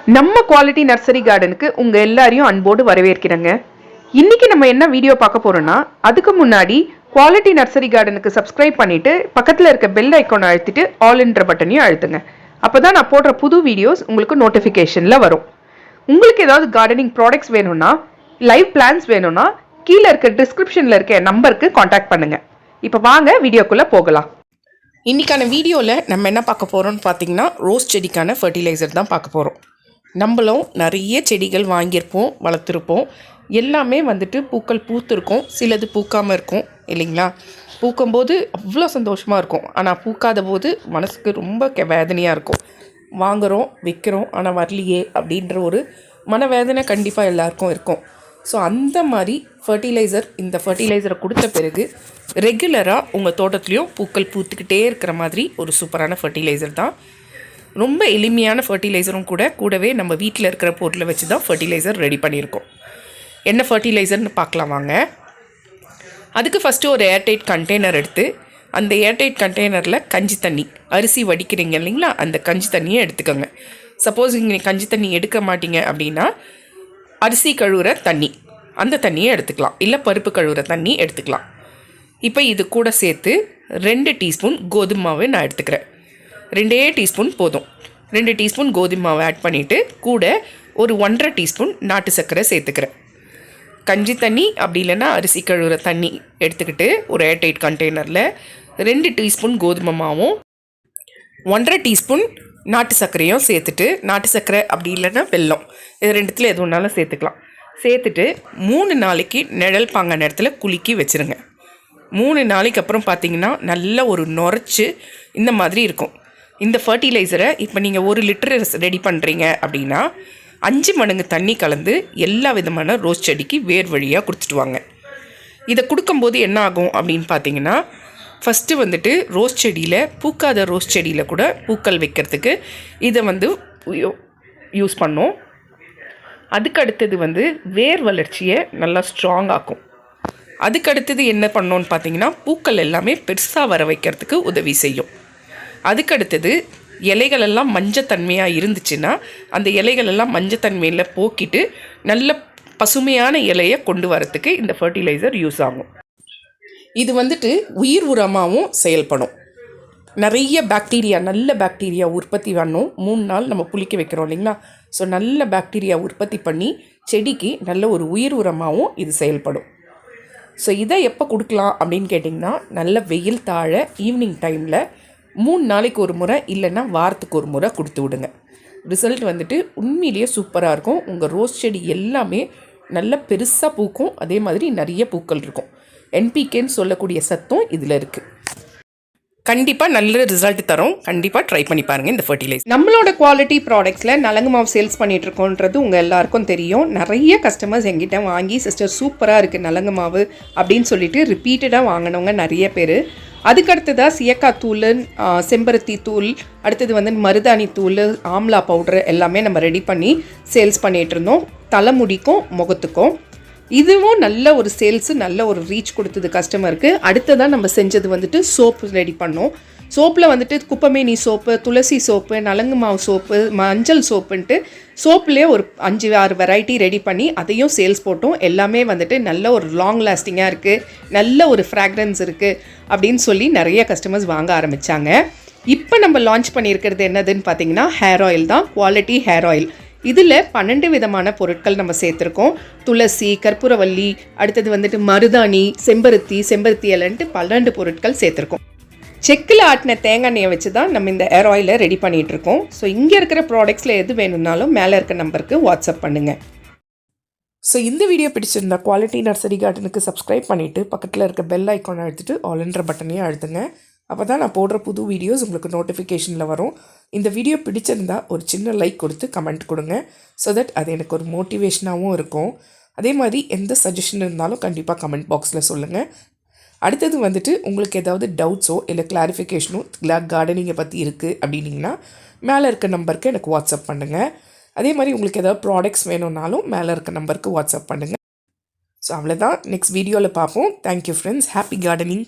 நம்ம quality nursery கார்டனுக்கு உங்க எல்லாரையும் அன்போடு வரவேற்கிறேங்க. இன்னைக்கு நம்ம என்ன வீடியோ பார்க்க போறோம்னா, அதுக்கு முன்னாடி குவாலிட்டி நர்சரி கார்டனுக்கு சப்ஸ்கிரைப் பண்ணிட்டு பக்கத்துல இருக்க பெல் ஐக்கான் அழுத்திட்டு ஆல் என்ற பட்டனையும் அழுத்துங்க. அப்பதான் நான் போடுற புது வீடியோஸ் உங்களுக்கு நோட்டிபிகேஷன்ல வரும். உங்களுக்கு ஏதாவது கார்டனிங் ப்ராடக்ட்ஸ் வேணும்னா, லைவ் பிளான்ஸ் வேணும்னா கீழே இருக்க டிஸ்கிரிப்ஷன்ல இருக்க நம்பருக்கு காண்டாக்ட் பண்ணுங்க. இப்போ வாங்க வீடியோக்குள்ள போகலாம். இன்றைக்கான வீடியோவில் நம்ம என்ன பார்க்க போகிறோம்னு பார்த்தீங்கன்னா, ரோஸ் செடிக்கான ஃபர்டிலைசர் தான் பார்க்க போகிறோம். நம்மளும் நிறைய செடிகள் வாங்கியிருப்போம், வளர்த்துருப்போம். எல்லாமே வந்துட்டு பூக்கள் பூத்திருக்கும், சிலது பூக்காமல் இருக்கும் இல்லைங்களா? பூக்கும்போது அவ்வளோ சந்தோஷமாக இருக்கும், ஆனால் பூக்காத போது மனசுக்கு ரொம்ப வேதனையாக இருக்கும். வாங்குகிறோம், விற்கிறோம், ஆனால் வரலையே அப்படின்ற ஒரு மனவேதனை கண்டிப்பாக எல்லாருக்கும் இருக்கும். ஸோ அந்த மாதிரி இந்த ஃபர்டிலைசரை கொடுத்த பிறகு ரெகுலராக உங்கள் தோட்டத்துலேயும் பூக்கள் பூத்துக்கிட்டே இருக்கிற மாதிரி ஒரு சூப்பரான ஃபர்டிலைசர் தான். ரொம்ப எளிமையான ஃபர்டிலைசரும் கூடவே நம்ம வீட்டில் இருக்கிற பொருளை வச்சு தான் ஃபர்டிலைசர் ரெடி பண்ணியிருக்கோம். என்ன ஃபர்டிலைசர்னு பார்க்கலாம் வாங்க. அதுக்கு ஃபஸ்ட்டு ஒரு ஏர்டைட் கண்டெய்னர் எடுத்து, அந்த ஏர்டைட் கண்டெய்னரில் கஞ்சி தண்ணி, அரிசி வடிக்கிறீங்க இல்லைங்களா, அந்த கஞ்சி தண்ணியை எடுத்துக்கோங்க. சப்போஸ் இங்கே கஞ்சி தண்ணி எடுக்க மாட்டீங்க அப்படின்னா அரிசி கழுவுற தண்ணி, அந்த தண்ணியை எடுத்துக்கலாம், இல்லை பருப்பு கழுவுற தண்ணி எடுத்துக்கலாம். இப்போ இது கூட சேர்த்து 2 டீஸ்பூன் கோதுமை மாவு நான் எடுத்துக்கிறேன். 2 டீஸ்பூன் போதும். 2 டீஸ்பூன் கோதுமை மாவு ஆட் பண்ணிவிட்டு கூட ஒரு 1.5 டீஸ்பூன் நாட்டு சர்க்கரை சேர்த்துக்கிறேன். கஞ்சி தண்ணி அப்படி இல்லைன்னா அரிசி கழுவுற தண்ணி எடுத்துக்கிட்டு ஒரு ஏர்டைட் கண்டெய்னரில் 2 டீஸ்பூன் கோதுமை மாவும் 1.5 டீஸ்பூன் நாட்டு சர்க்கரையும் சேர்த்துட்டு, நாட்டு சர்க்கரை அப்படி இல்லைன்னா வெல்லம், இது ரெண்டுத்தில் எது ஒன்றாலும் சேர்த்துக்கலாம். சேர்த்துட்டு 3 நாளைக்கு நிழல் பாங்க நேரத்தில் குலுக்கி வச்சுருங்க. 3 நாளைக்கு அப்புறம் பார்த்தீங்கன்னா நல்ல ஒரு நுரைச்சி இந்த மாதிரி இருக்கும். இந்த ஃபர்டிலைசரை இப்போ நீங்கள் 1 லிட்டர் ரெடி பண்ணுறீங்க அப்படின்னா 5 மடங்கு தண்ணி கலந்து எல்லா விதமான ரோஸ் செடிக்கு வேர் வழியாக கொடுத்துட்டு வாங்க. இதை கொடுக்கும்போது என்ன ஆகும் அப்படின்னு பார்த்தீங்கன்னா, ஃபஸ்ட்டு வந்துட்டு ரோஸ் செடியில், பூக்காத ரோஸ் செடியில் கூட பூக்கள் வைக்கிறதுக்கு இதை யூஸ் பண்ணோம். அதுக்கு அடுத்தது வேர் வளர்ச்சியை நல்லா ஸ்ட்ராங் ஆக்கும். அதுக்கு அடுத்தது என்ன பண்ணோன்னு பார்த்தீங்கன்னா, பூக்கள் எல்லாமே பெருசாக வர வைக்கிறதுக்கு உதவி செய்யும். அதுக்கு அடுத்தது இலைகளெல்லாம் மஞ்சத்தன்மையாக இருந்துச்சுன்னா அந்த இலைகளெல்லாம் மஞ்சத்தன்மையில் போக்கிட்டு நல்ல பசுமையான இலையை கொண்டு வரத்துக்கு இந்த ஃபர்டிலைசர் யூஸ் ஆகும். இது உயிர் உரமாகவும் செயல்படும். நிறைய நல்ல பாக்டீரியா உற்பத்தி பண்ணணும். 3 நாள் நம்ம புளிக்க வைக்கிறோம் இல்லைங்களா? ஸோ நல்ல பாக்டீரியா உற்பத்தி பண்ணி செடிக்கு நல்ல ஒரு உயிர் உரமாகவும் இது செயல்படும். ஸோ இதை எப்போ கொடுக்கலாம் அப்படின்னு கேட்டிங்கன்னா, நல்ல வெயில் தாழ ஈவினிங் டைமில் 3 நாளைக்கு ஒரு முறை இல்லைன்னா வாரத்துக்கு ஒரு முறை கொடுத்து விடுங்க. ரிசல்ட் உண்மையிலேயே சூப்பராக இருக்கும். உங்கள் ரோஸ் செடி எல்லாமே நல்ல பெருசாக பூக்கும், அதே மாதிரி நிறைய பூக்கள் இருக்கும். என்பிகேன்னு சொல்லக்கூடிய சத்தம் இதில் இருக்குது. கண்டிப்பாக நல்ல ரிசல்ட் தரும். கண்டிப்பாக ட்ரை பண்ணி பாருங்கள் இந்த ஃபர்டிலைசர். நம்மளோட குவாலிட்டி ப்ராடக்ட்ஸில் நலங்கு மாவு சேல்ஸ் பண்ணிகிட்டு இருக்கோன்றது உங்கள் எல்லாருக்கும் தெரியும். நிறைய கஸ்டமர்ஸ் எங்கிட்ட வாங்கி சிஸ்டர் சூப்பராக இருக்குது நலங்கு மாவு அப்படின்னு சொல்லிட்டு ரிப்பீட்டடாக வாங்கினவங்க நிறைய பேர். அதுக்கடுத்ததாக சியக்காய் தூள், செம்பருத்தி தூள், அடுத்தது மருதாணி தூள், ஆம்லா பவுடர் எல்லாமே நம்ம ரெடி பண்ணி சேல்ஸ் பண்ணிகிட்டு இருந்தோம், தலைமுடிக்கும் முகத்துக்கும். இதுவும் நல்ல ஒரு சேல்ஸு, நல்ல ஒரு ரீச் கொடுத்தது கஸ்டமருக்கு. அடுத்ததாக நம்ம செஞ்சது சோப்பு ரெடி பண்ணோம். சோப்பில் குப்பமேனி சோப்பு, துளசி சோப்பு, நலங்கு மாவு சோப்பு, மஞ்சள் சோப்புன்ட்டு சோப்புலேயே ஒரு 5-6 வெரைட்டி ரெடி பண்ணி அதையும் சேல்ஸ் போட்டோம். எல்லாமே நல்ல ஒரு லாங் லாஸ்டிங்காக இருக்குது, நல்ல ஒரு ஃப்ராக்ரன்ஸ் இருக்குது அப்படின்னு சொல்லி நிறைய கஸ்டமர்ஸ் வாங்க ஆரம்பித்தாங்க. இப்போ நம்ம லான்ச் பண்ணியிருக்கிறது என்னதுன்னு பார்த்தீங்கன்னா, ஹேர் ஆயில் தான், குவாலிட்டி ஹேர் ஆயில். இதில் 12 விதமான பொருட்கள் நம்ம சேர்த்துருக்கோம். துளசி, கற்பூரவல்லி, அடுத்தது மருதாணி, செம்பருத்தி இலைன்ட்டு 12 பொருட்கள் சேர்த்துருக்கோம். செக்கில் ஆட்டின தேங்காய் எண்ணெயை வச்சு தான் நம்ம இந்த ஹேர் ஆயிலை ரெடி பண்ணிகிட்ருக்கோம். ஸோ இங்கே இருக்கிற ப்ராடக்ட்ஸில் எது வேணும்னாலும் மேலே இருக்க நம்பருக்கு வாட்ஸ்அப் பண்ணுங்கள். ஸோ இந்த வீடியோ பிடிச்சிருந்தா குவாலிட்டி நர்சரி கார்டனுக்கு சப்ஸ்கிரைப் பண்ணிவிட்டு பக்கத்தில் இருக்க பெல் ஐக்கானை அழுத்திட்டு ஆல்ன்ற பட்டனையும் அழுத்துங்க. அப்போ தான் நான் போடுற புது வீடியோஸ் உங்களுக்கு நோட்டிஃபிகேஷனில் வரும். இந்த வீடியோ பிடிச்சிருந்தா ஒரு சின்ன லைக் கொடுத்து கமெண்ட் கொடுங்க. ஸோ தட் அது எனக்கு ஒரு மோட்டிவேஷனாகவும் இருக்கும். அதே மாதிரி எந்த சஜஷன் இருந்தாலும் கண்டிப்பாக கமெண்ட் பாக்ஸில் சொல்லுங்கள். அடுத்தது உங்களுக்கு ஏதாவது டவுட்ஸோ இல்லை கிளாரிஃபிகேஷனோ கார்டனிங்கை பற்றி இருக்குது அப்படின்னிங்கன்னா மேலே இருக்க நம்பருக்கு எனக்கு வாட்ஸ்அப் பண்ணுங்கள். அதே மாதிரி உங்களுக்கு ஏதாவது ப்ராடக்ட்ஸ் வேணும்னாலும் மேலே இருக்க நம்பருக்கு வாட்ஸ்அப் பண்ணுங்கள். ஸோ அவ்வளோதான், நெக்ஸ்ட் வீடியோவில் பார்ப்போம். Thank you friends, happy gardening.